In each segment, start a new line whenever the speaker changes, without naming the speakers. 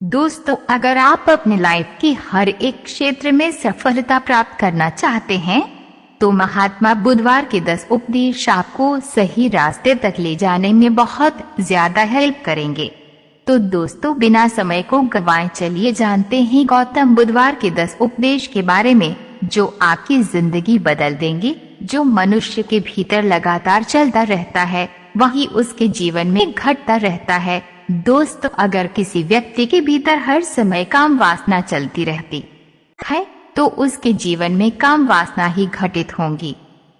दोस्तों, अगर आप अपने लाइफ के हर एक क्षेत्र में सफलता प्राप्त करना चाहते हैं तो महात्मा बुधवार के 10 उपदेश आपको सही रास्ते तक ले जाने में बहुत ज्यादा हेल्प करेंगे। तो दोस्तों, बिना समय को गंवाए चलिए जानते हैं गौतम बुधवार के 10 उपदेश के बारे में जो आपकी जिंदगी बदल देंगे। जो मनुष्य के भीतर लगातार चलता रहता है वही उसके जीवन में घटता रहता है। दोस्तों, अगर किसी व्यक्ति के भीतर हर समय काम वासना चलती रहती है तो उसके जीवन में काम वासना ही घटित होंगी।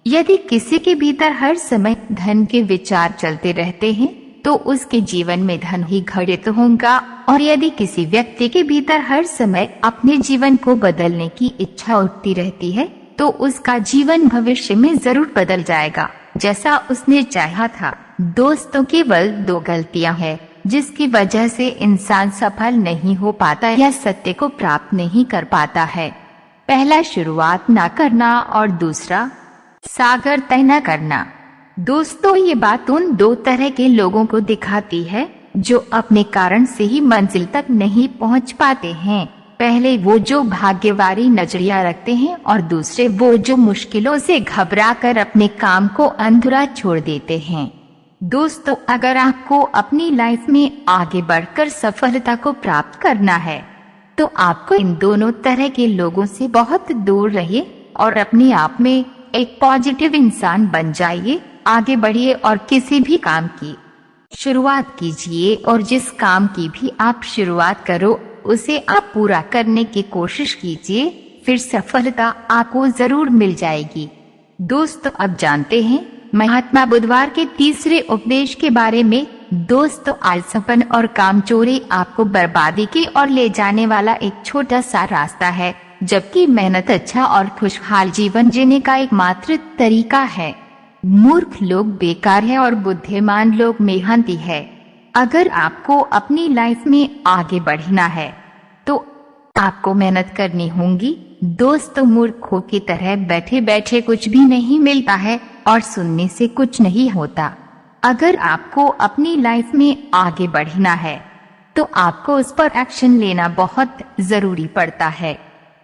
यदि किसी के भीतर हर समय धन के विचार चलते रहते हैं तो उसके जीवन में धन ही घटित होगा। और यदि किसी व्यक्ति के भीतर हर समय अपने जीवन को बदलने की इच्छा उठती रहती है तो उसका जीवन भविष्य में जरूर बदल जाएगा जैसा उसने चाहा था। दोस्तों, केवल 2 गलतियां हैं जिसकी वजह से इंसान सफल नहीं हो पाता या सत्य को प्राप्त नहीं कर पाता है। पहला, शुरुआत न करना और दूसरा, सागर तय न करना। दोस्तों, ये बात उन 2 तरह के लोगों को दिखाती है जो अपने कारण से ही मंजिल तक नहीं पहुंच पाते हैं। पहले वो जो भाग्यवारी नजरिया रखते हैं और दूसरे वो जो मुश्किलों से घबराकर अपने काम को अधूरा छोड़ देते हैं। दोस्तों, अगर आपको अपनी लाइफ में आगे बढ़कर सफलता को प्राप्त करना है तो आपको इन दोनों तरह के लोगों से बहुत दूर रहिए और अपने आप में एक पॉजिटिव इंसान बन जाइए। आगे बढ़िए और किसी भी काम की शुरुआत कीजिए और जिस काम की भी आप शुरुआत करो उसे आप पूरा करने की कोशिश कीजिए, फिर सफलता आपको जरूर मिल जाएगी। दोस्तों, अब जानते हैं महात्मा बुधवार के तीसरे उपदेश के बारे में। दोस्तों, आलसपन और कामचोरी आपको बर्बादी की ओर ले जाने वाला एक छोटा सा रास्ता है, जबकि मेहनत अच्छा और खुशहाल जीवन जीने का एकमात्र तरीका है। मूर्ख लोग बेकार है और बुद्धिमान लोग मेहनती है। अगर आपको अपनी लाइफ में आगे बढ़ना है तो आपको मेहनत करनी होगी। दोस्तों, मूर्खों की तरह बैठे बैठे कुछ भी नहीं मिलता है और सुनने से कुछ नहीं होता। अगर आपको अपनी लाइफ में आगे बढ़ना है तो आपको उस पर एक्शन लेना बहुत जरूरी पड़ता है।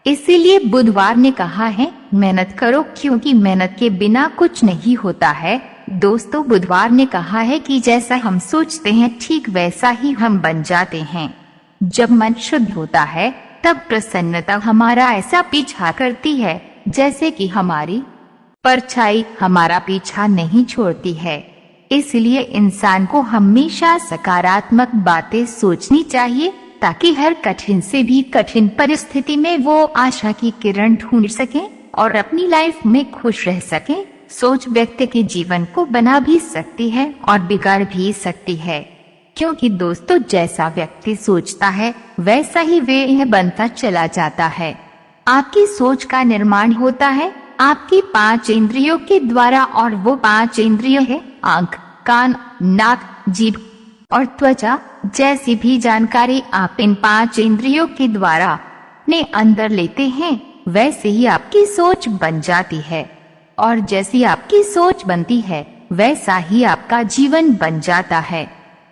इसीलिए बुधवार ने कहा है, मेहनत करो क्योंकि मेहनत के बिना कुछ नहीं होता है। दोस्तों, बुधवार ने कहा है कि जैसा हम सोचते हैं ठीक वैसा ही हम बन जाते हैं। जब मन शुद्ध होता है तब प्रसन्नता हमारा ऐसा पीछा करती है जैसे कि हमारी परछाई हमारा पीछा नहीं छोड़ती है। इसलिए इंसान को हमेशा सकारात्मक बातें सोचनी चाहिए ताकि हर कठिन से भी कठिन परिस्थिति में वो आशा की किरण ढूंढ सके और अपनी लाइफ में खुश रह सके। सोच व्यक्ति के जीवन को बना भी सकती है और बिगाड़ भी सकती है, क्योंकि दोस्तों, जैसा व्यक्ति सोचता है वैसा ही वे बनता चला जाता है। आपकी सोच का निर्माण होता है आपकी 5 इंद्रियों के द्वारा और वो 5 इंद्रिय है आँख, कान, नाक, जीभ और त्वचा। जैसी भी जानकारी आप इन 5 इंद्रियों के द्वारा अपने अंदर लेते हैं वैसे ही आपकी सोच बन जाती है और जैसी आपकी सोच बनती है वैसा ही आपका जीवन बन जाता है।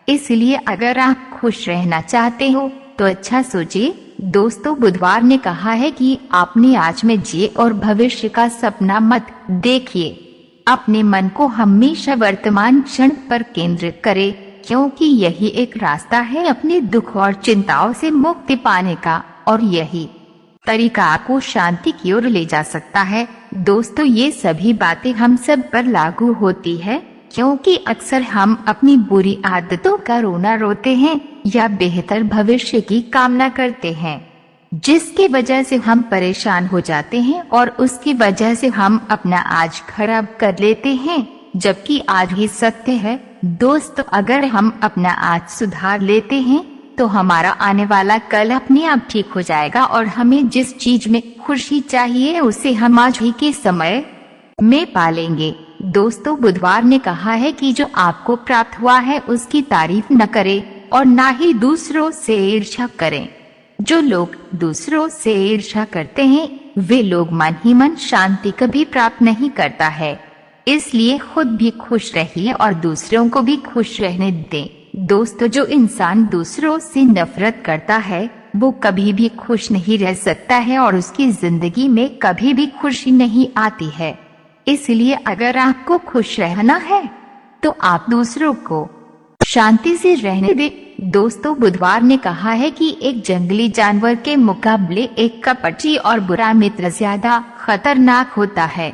इसलिए अगर आप खुश रहना चाहते हो तो अच्छा सोचिए। दोस्तों, बुधवार ने कहा है कि आपने आज में जिए और भविष्य का सपना मत देखिए। अपने मन को हमेशा वर्तमान क्षण पर केंद्रित करें, क्योंकि यही एक रास्ता है अपने दुख और चिंताओं से मुक्ति पाने का और यही तरीका आपको शांति की ओर ले जा सकता है। दोस्तों, ये सभी बातें हम सब पर लागू होती है, क्योंकि अक्सर हम अपनी बुरी आदतों का रोना रोते हैं या बेहतर भविष्य की कामना करते हैं, जिसकी वजह से हम परेशान हो जाते हैं और उसकी वजह से हम अपना आज खराब कर लेते हैं, जबकि आज ही सत्य है। दोस्तों, अगर हम अपना आज सुधार लेते हैं तो हमारा आने वाला कल अपने आप ठीक हो जाएगा और हमें जिस चीज में खुशी चाहिए उसे हम आज ही के समय में पालेंगे। दोस्तों, बुधवार ने कहा है कि जो आपको प्राप्त हुआ है उसकी तारीफ न करें और ना ही दूसरों से ईर्ष्या करें। जो लोग दूसरों से ईर्ष्या करते हैं वे लोग मन ही मन शांति कभी प्राप्त नहीं करता है। इसलिए खुद भी खुश रहिए और दूसरों को भी खुश रहने दें। दोस्तों, जो इंसान दूसरों से नफरत करता है वो कभी भी खुश नहीं रह सकता है और उसकी जिंदगी में कभी भी खुशी नहीं आती है। इसलिए अगर आपको खुश रहना है तो आप दूसरों को शांति से रहने दें। दोस्तों, बुधवार ने कहा है कि एक जंगली जानवर के मुकाबले एक कपटी और बुरा मित्र ज्यादा खतरनाक होता है।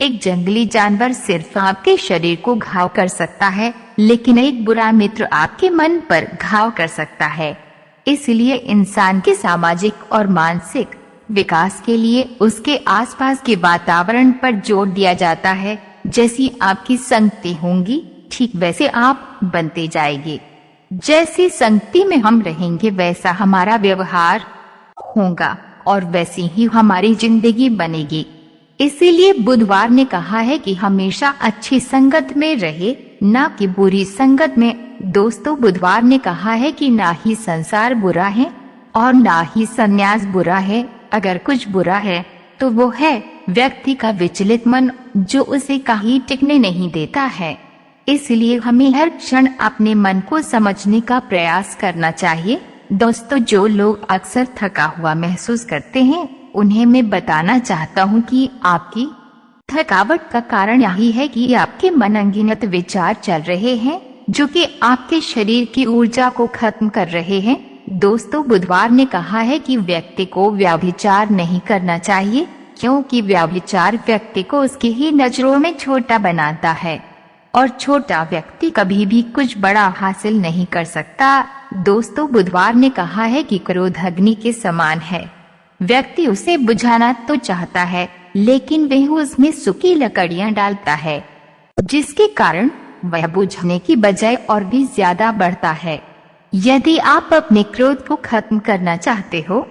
एक जंगली जानवर सिर्फ आपके शरीर को घाव कर सकता है, लेकिन एक बुरा मित्र आपके मन पर घाव कर सकता है। इसलिए इंसान के सामाजिक और मानसिक विकास के लिए उसके आसपास के वातावरण पर जोर दिया जाता है। जैसी आपकी संगति होंगी ठीक वैसे आप बनते जाएंगे। जैसी संगति में हम रहेंगे वैसा हमारा व्यवहार होगा और वैसी ही हमारी जिंदगी बनेगी। इसीलिए बुधवार ने कहा है कि हमेशा अच्छी संगत में रहे, ना कि बुरी संगत में। दोस्तों, बुधवार ने कहा है कि ना ही संसार बुरा है और ना ही संन्यास बुरा है। अगर कुछ बुरा है तो वो है व्यक्ति का विचलित मन, जो उसे कहीं टिकने नहीं देता है। इसलिए हमें हर क्षण अपने मन को समझने का प्रयास करना चाहिए। दोस्तों, जो लोग अक्सर थका हुआ महसूस करते हैं उन्हें मैं बताना चाहता हूँ कि आपकी थकावट का कारण यही है कि आपके मन अनगिनत विचार चल रहे हैं जो कि आपके शरीर की ऊर्जा को खत्म कर रहे हैं। दोस्तों, बुधवार ने कहा है कि व्यक्ति को व्यभिचार नहीं करना चाहिए, क्योंकि व्यभिचार व्यक्ति को उसकी ही नजरों में छोटा बनाता है और छोटा व्यक्ति कभी भी कुछ बड़ा हासिल नहीं कर सकता। दोस्तों, बुधवार ने कहा है कि क्रोध अग्नि के समान है। व्यक्ति उसे बुझाना तो चाहता है, लेकिन वह उसमें सूखी लकड़ियां डालता है, जिसके कारण वह बुझने की बजाय और भी ज्यादा बढ़ता है। यदि आप अपने क्रोध को खत्म करना चाहते हो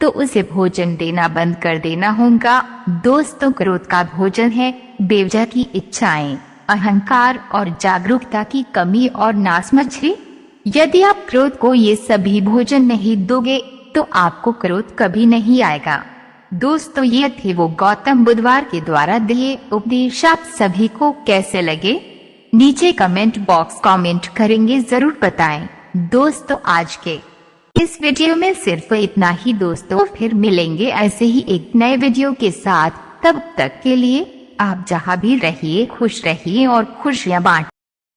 तो उसे भोजन देना बंद कर देना होगा। दोस्तों, क्रोध का भोजन है बेवजह की इच्छाएं, अहंकार और जागरूकता की कमी और नासमझी। यदि आप क्रोध को ये सभी भोजन नहीं दोगे तो आपको क्रोध कभी नहीं आएगा। दोस्तों, ये थे वो गौतम बुधवार के द्वारा दिए उपदेश। आप सभी को कैसे लगे नीचे कमेंट बॉक्स कमेंट करेंगे जरूर बताएं। दोस्तों, आज के इस वीडियो में सिर्फ इतना ही। दोस्तों, फिर मिलेंगे ऐसे ही एक नए वीडियो के साथ। तब तक के लिए आप जहां भी रहिए खुश रहिए और खुशियां बांटिए।